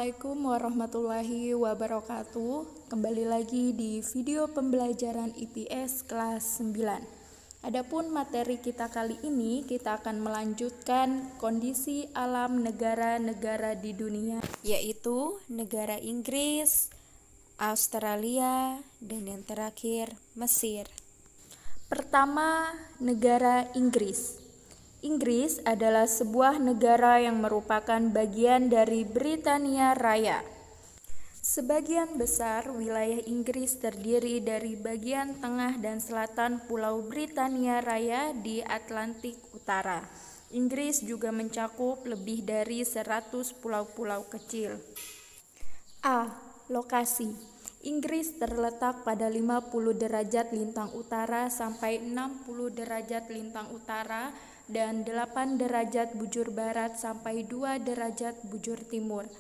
Assalamualaikum warahmatullahi wabarakatuh. Kembali lagi di video pembelajaran IPS kelas 9. Adapun materi kita kali ini, kita akan melanjutkan kondisi alam negara-negara di dunia, yaitu negara Inggris, Australia, dan yang terakhir Mesir. Pertama, negara Inggris. Inggris adalah sebuah negara yang merupakan bagian dari Britania Raya. Sebagian besar wilayah Inggris terdiri dari bagian tengah dan selatan Pulau Britania Raya di Atlantik Utara. Inggris juga mencakup lebih dari 100 pulau-pulau kecil. A. Lokasi. Inggris terletak pada 50 derajat lintang utara sampai 60 derajat lintang utara dan 8 derajat bujur barat sampai 2 derajat bujur timur.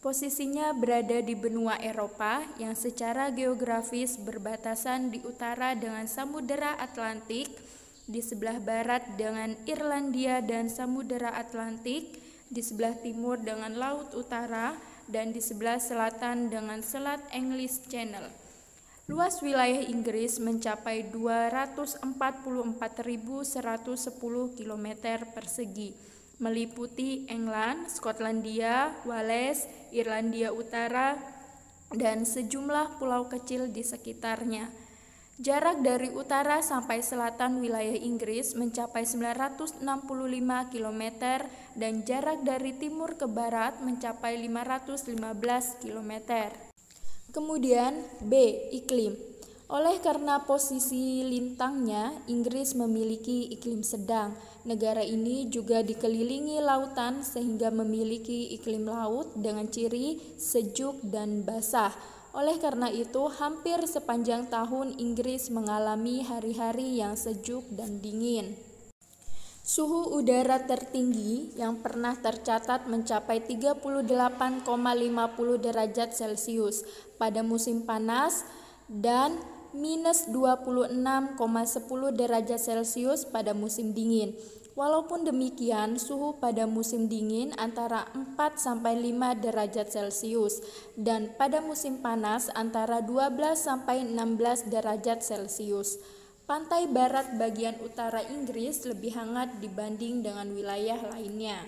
Posisinya berada di benua Eropa yang secara geografis berbatasan di utara dengan Samudera Atlantik, di sebelah barat dengan Irlandia dan Samudera Atlantik, di sebelah timur dengan Laut Utara, dan di sebelah selatan dengan Selat English Channel. Luas wilayah Inggris mencapai 244.110 km persegi, meliputi England, Skotlandia, Wales, Irlandia Utara, dan sejumlah pulau kecil di sekitarnya. Jarak dari utara sampai selatan wilayah Inggris mencapai 965 km dan jarak dari timur ke barat mencapai 515 km. Kemudian B. Iklim. Oleh karena posisi lintangnya, Inggris memiliki iklim sedang. Negara ini juga dikelilingi lautan sehingga memiliki iklim laut dengan ciri sejuk dan basah. Oleh karena itu, hampir sepanjang tahun Inggris mengalami hari-hari yang sejuk dan dingin. Suhu udara tertinggi yang pernah tercatat mencapai 38,50 derajat Celcius pada musim panas dan minus 26,10 derajat Celcius pada musim dingin. Walaupun demikian, suhu pada musim dingin antara 4-5 derajat Celcius dan pada musim panas antara 12-16 derajat Celcius. Pantai barat bagian utara Inggris lebih hangat dibanding dengan wilayah lainnya.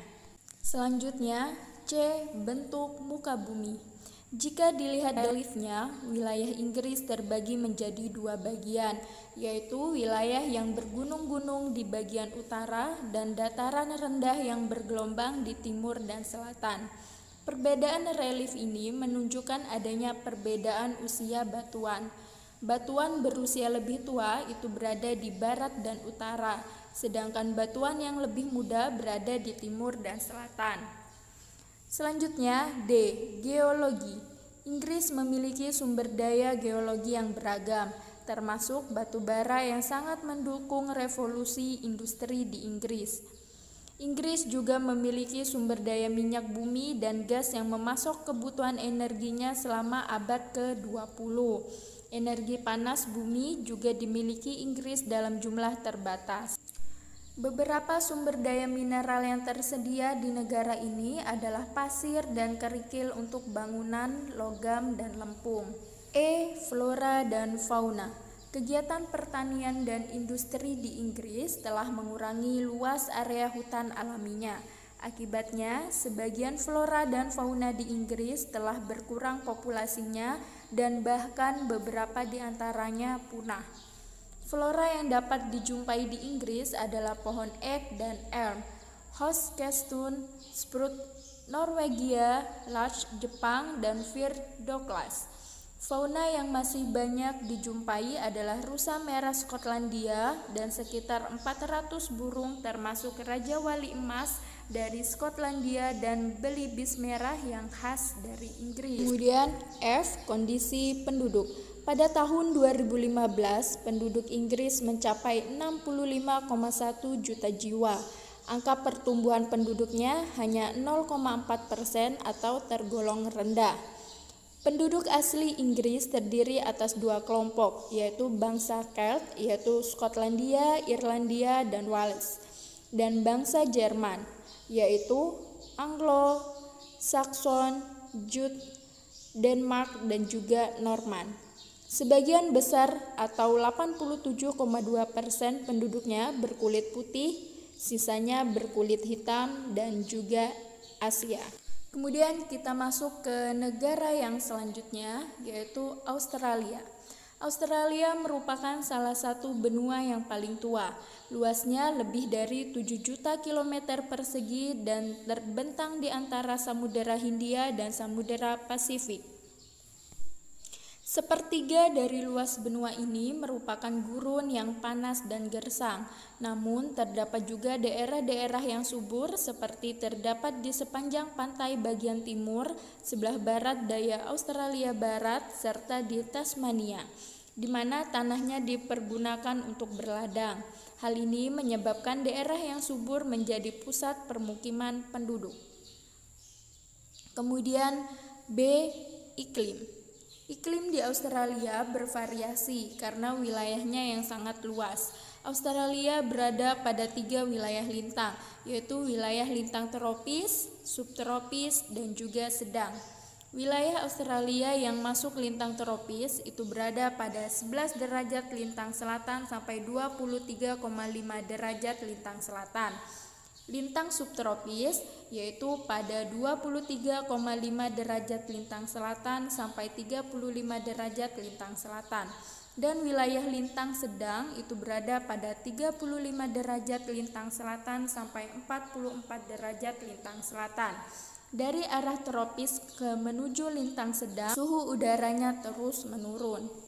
Selanjutnya, C. Bentuk muka bumi. Jika dilihat reliefnya, wilayah Inggris terbagi menjadi dua bagian, yaitu wilayah yang bergunung-gunung di bagian utara dan dataran rendah yang bergelombang di timur dan selatan. Perbedaan relief ini menunjukkan adanya perbedaan usia batuan. Batuan berusia lebih tua itu berada di barat dan utara, sedangkan batuan yang lebih muda berada di timur dan selatan. Selanjutnya, D. Geologi. Inggris memiliki sumber daya geologi yang beragam, termasuk batu bara yang sangat mendukung revolusi industri di Inggris. Inggris juga memiliki sumber daya minyak bumi dan gas yang memasok kebutuhan energinya selama abad ke-20. Energi panas bumi juga dimiliki Inggris dalam jumlah terbatas. Beberapa sumber daya mineral yang tersedia di negara ini adalah pasir dan kerikil untuk bangunan, logam, dan lempung. E. Flora dan fauna. Kegiatan pertanian dan industri di Inggris telah mengurangi luas area hutan alaminya. Akibatnya, sebagian flora dan fauna di Inggris telah berkurang populasinya dan bahkan beberapa di antaranya punah. Flora yang dapat dijumpai di Inggris adalah pohon ek dan elm, Hoskestune, Spruce Norwegia, Larch Jepang, dan Fir Douglas. Fauna yang masih banyak dijumpai adalah rusa merah Skotlandia dan sekitar 400 burung termasuk Raja Wali Emas dari Skotlandia dan belibis merah yang khas dari Inggris. Kemudian F. Kondisi penduduk. Pada tahun 2015, penduduk Inggris mencapai 65,1 juta jiwa. Angka pertumbuhan penduduknya hanya 0,4% atau tergolong rendah. Penduduk asli Inggris terdiri atas dua kelompok, yaitu bangsa Celt, yaitu Skotlandia, Irlandia, dan Wales, dan bangsa Jerman, yaitu Anglo, Saxon, Jute, Denmark, dan juga Norman. Sebagian besar atau 87,2% penduduknya berkulit putih, sisanya berkulit hitam dan juga Asia. Kemudian kita masuk ke negara yang selanjutnya, yaitu Australia. Australia merupakan salah satu benua yang paling tua. Luasnya lebih dari 7 juta kilometer persegi dan terbentang di antara Samudera Hindia dan Samudera Pasifik. Sepertiga dari luas benua ini merupakan gurun yang panas dan gersang, namun terdapat juga daerah-daerah yang subur seperti terdapat di sepanjang pantai bagian timur, sebelah barat daya Australia Barat, serta di Tasmania, di mana tanahnya dipergunakan untuk berladang. Hal ini menyebabkan daerah yang subur menjadi pusat permukiman penduduk. Kemudian B. Iklim. Iklim di Australia bervariasi karena wilayahnya yang sangat luas. Australia berada pada 3 wilayah lintang, yaitu wilayah lintang tropis, subtropis, dan juga sedang. Wilayah Australia yang masuk lintang tropis itu berada pada 11 derajat lintang selatan sampai 23,5 derajat lintang selatan. Lintang subtropis yaitu pada 23,5 derajat lintang selatan sampai 35 derajat lintang selatan, dan wilayah lintang sedang itu berada pada 35 derajat lintang selatan sampai 44 derajat lintang selatan. Dari arah tropis ke menuju lintang sedang, suhu udaranya terus menurun.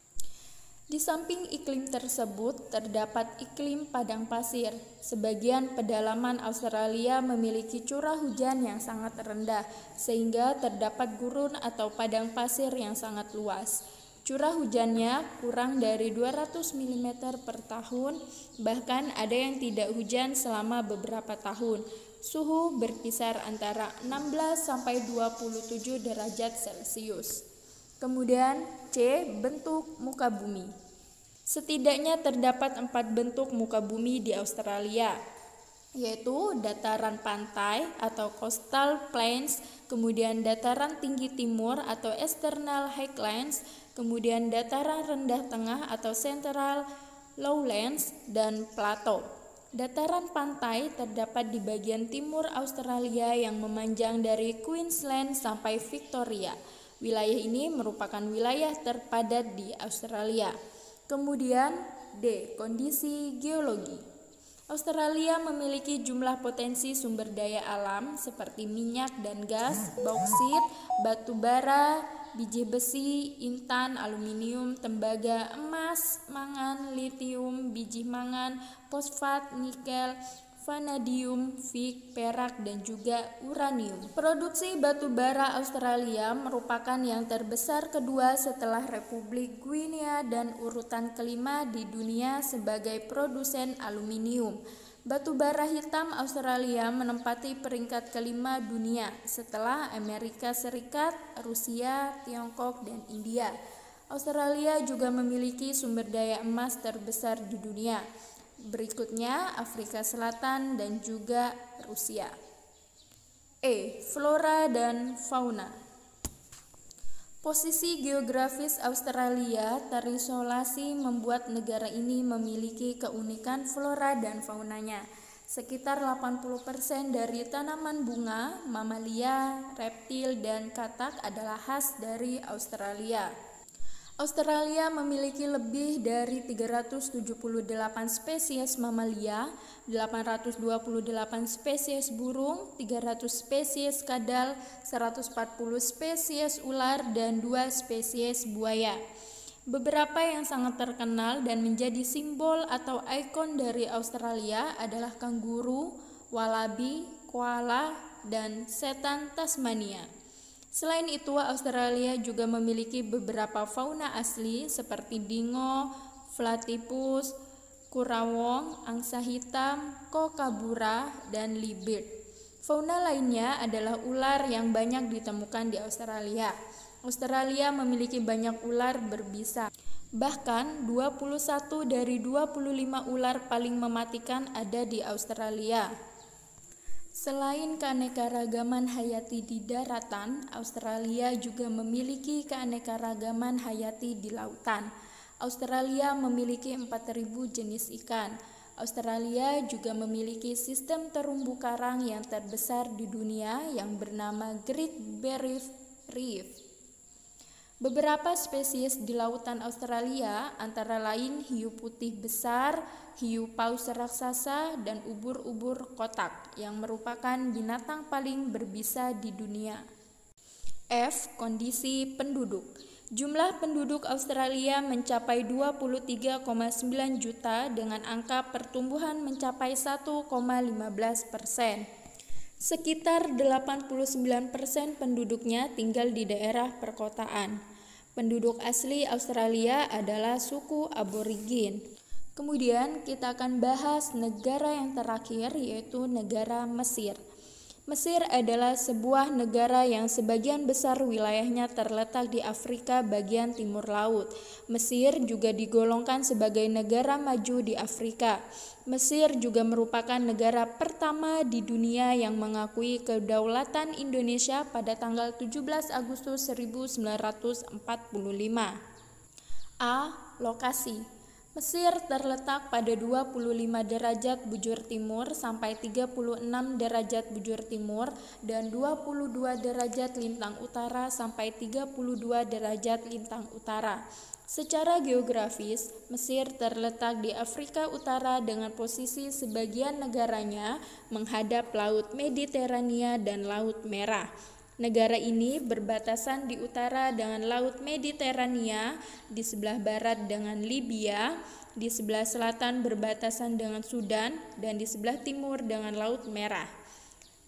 Di samping iklim tersebut terdapat iklim padang pasir. Sebagian pedalaman Australia memiliki curah hujan yang sangat rendah, sehingga terdapat gurun atau padang pasir yang sangat luas. Curah hujannya kurang dari 200 mm per tahun, bahkan ada yang tidak hujan selama beberapa tahun. Suhu berkisar antara 16 sampai 27 derajat Celcius. Kemudian C. Bentuk muka bumi. Setidaknya terdapat 4 bentuk muka bumi di Australia, yaitu dataran pantai atau coastal plains, kemudian dataran tinggi timur atau external highlands, kemudian dataran rendah tengah atau central lowlands, dan plateau. Dataran pantai terdapat di bagian timur Australia yang memanjang dari Queensland sampai Victoria. Wilayah ini merupakan wilayah terpadat di Australia. Kemudian D. Kondisi geologi. Australia memiliki jumlah potensi sumber daya alam seperti minyak dan gas, bauksit, batu bara, biji besi, intan, aluminium, tembaga, emas, mangan, litium, biji mangan, fosfat, nikel, vanadium, perak, dan juga uranium. Produksi batu bara Australia merupakan yang terbesar kedua setelah Republik Guinea dan urutan kelima di dunia sebagai produsen aluminium. Batu bara hitam Australia menempati peringkat kelima dunia setelah Amerika Serikat, Rusia, Tiongkok, dan India. Australia juga memiliki sumber daya emas terbesar di dunia. Berikutnya Afrika Selatan dan juga Rusia. E. Flora dan fauna. Posisi geografis Australia terisolasi membuat negara ini memiliki keunikan flora dan faunanya. Sekitar 80% dari tanaman bunga, mamalia, reptil, dan katak adalah khas dari Australia. Australia memiliki lebih dari 378 spesies mamalia, 828 spesies burung, 300 spesies kadal, 140 spesies ular, dan 2 spesies buaya. Beberapa yang sangat terkenal dan menjadi simbol atau ikon dari Australia adalah kanguru, walabi, koala, dan setan Tasmania. Selain itu, Australia juga memiliki beberapa fauna asli seperti dingo, platypus, kurawong, angsa hitam, kookaburra, dan leopard. Fauna lainnya adalah ular yang banyak ditemukan di Australia. Australia memiliki banyak ular berbisa. Bahkan 21 dari 25 ular paling mematikan ada di Australia. Selain keanekaragaman hayati di daratan, Australia juga memiliki keanekaragaman hayati di lautan. Australia memiliki 4.000 jenis ikan. Australia juga memiliki sistem terumbu karang yang terbesar di dunia yang bernama Great Barrier Reef. Beberapa spesies di lautan Australia antara lain hiu putih besar, hiu paus raksasa, dan ubur-ubur kotak yang merupakan binatang paling berbisa di dunia. F. Kondisi penduduk. Jumlah penduduk Australia mencapai 23,9 juta dengan angka pertumbuhan mencapai 1,15%. Sekitar 89% penduduknya tinggal di daerah perkotaan. Penduduk asli Australia adalah suku Aborigin. Kemudian kita akan bahas negara yang terakhir, yaitu negara Mesir. Mesir adalah sebuah negara yang sebagian besar wilayahnya terletak di Afrika bagian timur laut. Mesir juga digolongkan sebagai negara maju di Afrika. Mesir juga merupakan negara pertama di dunia yang mengakui kedaulatan Indonesia pada tanggal 17 Agustus 1945. A. Lokasi. Mesir terletak pada 25 derajat bujur timur sampai 36 derajat bujur timur dan 22 derajat lintang utara sampai 32 derajat lintang utara. Secara geografis, Mesir terletak di Afrika Utara dengan posisi sebagian negaranya menghadap Laut Mediterania dan Laut Merah. Negara ini berbatasan di utara dengan Laut Mediterania, di sebelah barat dengan Libya, di sebelah selatan berbatasan dengan Sudan, dan di sebelah timur dengan Laut Merah.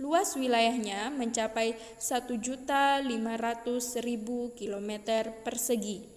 Luas wilayahnya mencapai 1.500.000 km persegi.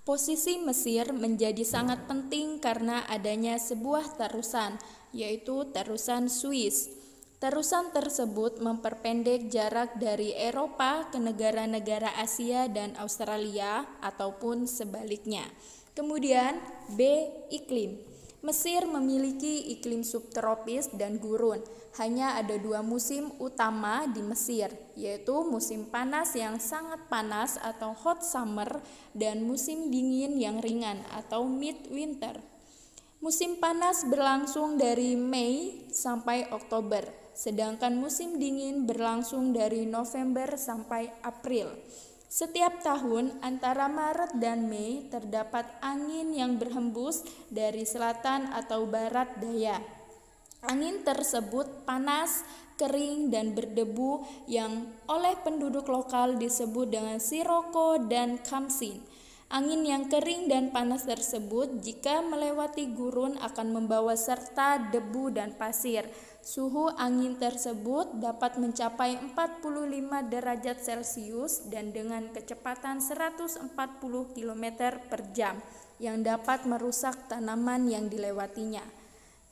Posisi Mesir menjadi sangat penting karena adanya sebuah terusan, yaitu terusan Suez. Terusan tersebut memperpendek jarak dari Eropa ke negara-negara Asia dan Australia ataupun sebaliknya. Kemudian B. Iklim. Mesir memiliki iklim subtropis dan gurun. Hanya ada 2 musim utama di Mesir, yaitu musim panas yang sangat panas atau hot summer dan musim dingin yang ringan atau mid-winter. Musim panas berlangsung dari Mei sampai Oktober, sedangkan musim dingin berlangsung dari November sampai April. Setiap tahun antara Maret dan Mei terdapat angin yang berhembus dari selatan atau barat daya. Angin tersebut panas, kering, dan berdebu yang oleh penduduk lokal disebut dengan siroko dan khamsin. Angin yang kering dan panas tersebut jika melewati gurun akan membawa serta debu dan pasir. Suhu angin tersebut dapat mencapai 45 derajat Celcius dan dengan kecepatan 140 km per jam yang dapat merusak tanaman yang dilewatinya.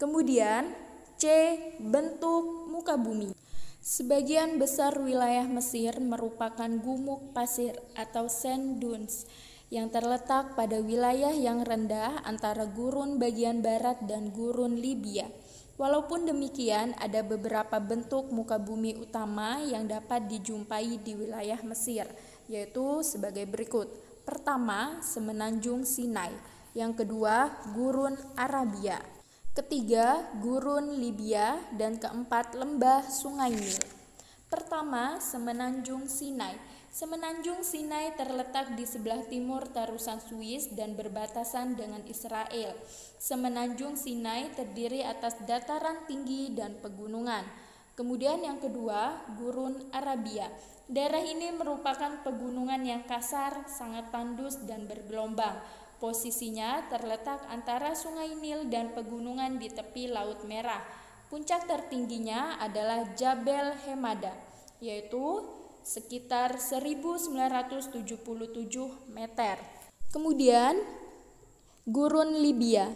Kemudian C. Bentuk muka bumi. Sebagian besar wilayah Mesir merupakan gumuk pasir atau sand dunes yang terletak pada wilayah yang rendah antara gurun bagian barat dan gurun Libya. Walaupun demikian, ada beberapa bentuk muka bumi utama yang dapat dijumpai di wilayah Mesir, yaitu sebagai berikut. Pertama, semenanjung Sinai. Yang kedua, gurun Arabia. Ketiga, gurun Libya. Dan keempat, lembah Sungai Nil. Pertama, semenanjung Sinai. Semenanjung Sinai terletak di sebelah timur terusan Suez dan berbatasan dengan Israel. Semenanjung Sinai terdiri atas dataran tinggi dan pegunungan. Kemudian yang kedua, gurun Arabia. Daerah ini merupakan pegunungan yang kasar, sangat tandus dan bergelombang. Posisinya terletak antara Sungai Nil dan pegunungan di tepi Laut Merah. Puncak tertingginya adalah Jabal Hemada, yaitu sekitar 1977 meter. Kemudian gurun Libya.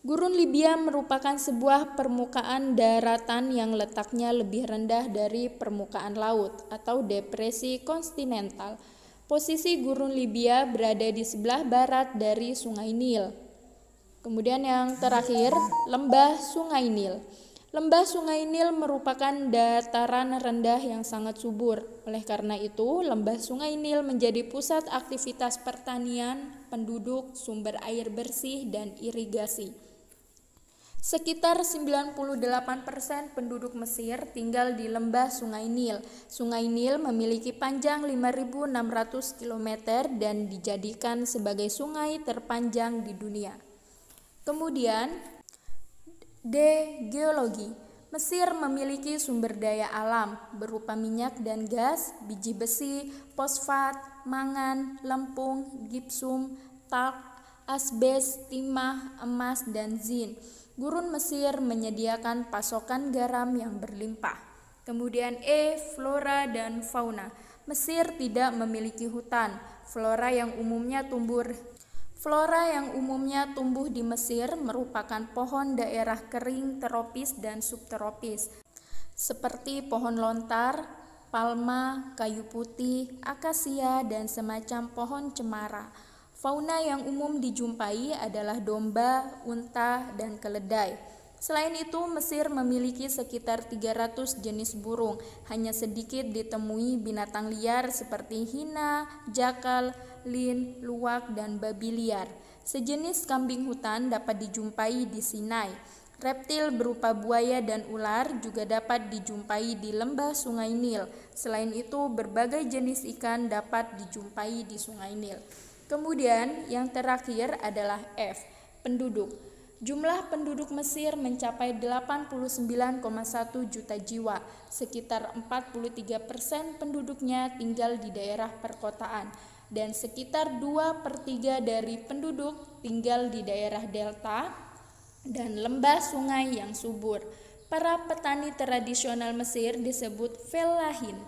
Gurun Libya merupakan sebuah permukaan daratan yang letaknya lebih rendah dari permukaan laut atau depresi kontinental. Posisi gurun Libya berada di sebelah barat dari Sungai Nil. Kemudian yang terakhir, lembah Sungai Nil. Lembah Sungai Nil merupakan dataran rendah yang sangat subur. Oleh karena itu, lembah Sungai Nil menjadi pusat aktivitas pertanian, penduduk, sumber air bersih, dan irigasi. Sekitar 98% penduduk Mesir tinggal di lembah Sungai Nil. Sungai Nil memiliki panjang 5.600 km dan dijadikan sebagai sungai terpanjang di dunia. Kemudian, geologi. Mesir memiliki sumber daya alam berupa minyak dan gas, biji besi, fosfat, mangan, lempung, gipsum, talk, asbes, timah, emas, dan zin. Gurun Mesir menyediakan pasokan garam yang berlimpah. Kemudian flora dan fauna. Mesir tidak memiliki hutan. Flora yang umumnya tumbuh di Mesir merupakan pohon daerah kering tropis dan subtropis, seperti pohon lontar, palma, kayu putih, akasia, dan semacam pohon cemara. Fauna yang umum dijumpai adalah domba, unta, dan keledai. Selain itu, Mesir memiliki sekitar 300 jenis burung. Hanya sedikit ditemui binatang liar seperti hina, jakal, lin, luwak, dan babi liar. Sejenis kambing hutan dapat dijumpai di Sinai. Reptil berupa buaya dan ular juga dapat dijumpai di lembah Sungai Nil. Selain itu, berbagai jenis ikan dapat dijumpai di Sungai Nil. Kemudian, yang terakhir adalah penduduk. Jumlah penduduk Mesir mencapai 89,1 juta jiwa. Sekitar 43% penduduknya tinggal di daerah perkotaan dan sekitar 2/3 dari penduduk tinggal di daerah delta dan lembah sungai yang subur. Para petani tradisional Mesir disebut fellahin.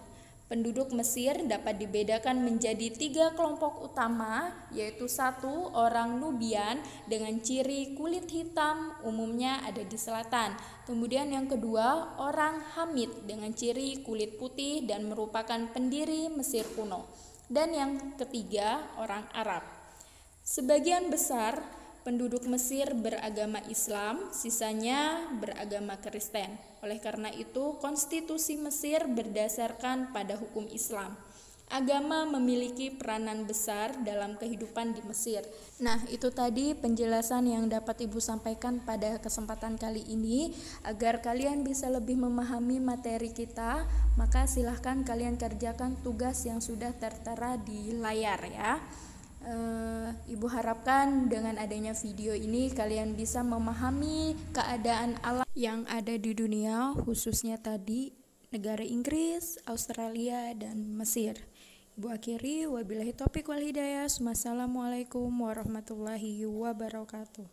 Penduduk Mesir dapat dibedakan menjadi 3 kelompok utama, yaitu 1. Orang Nubian dengan ciri kulit hitam, umumnya ada di selatan. Kemudian yang kedua, orang Hamid dengan ciri kulit putih dan merupakan pendiri Mesir kuno. Dan yang ketiga, orang Arab. Sebagian besar penduduk Mesir beragama Islam, sisanya beragama Kristen. Oleh karena itu, konstitusi Mesir berdasarkan pada hukum Islam. Agama memiliki peranan besar dalam kehidupan di Mesir. Nah, itu tadi penjelasan yang dapat Ibu sampaikan pada kesempatan kali ini. Agar kalian bisa lebih memahami materi kita, maka silahkan kalian kerjakan tugas yang sudah tertera di layar ya. Ibu harapkan dengan adanya video ini kalian bisa memahami keadaan alam yang ada di dunia, khususnya tadi negara Inggris, Australia, dan Mesir. Ibu akhiri, wabillahi taufiq wal hidayah. Wassalamualaikum warahmatullahi wabarakatuh.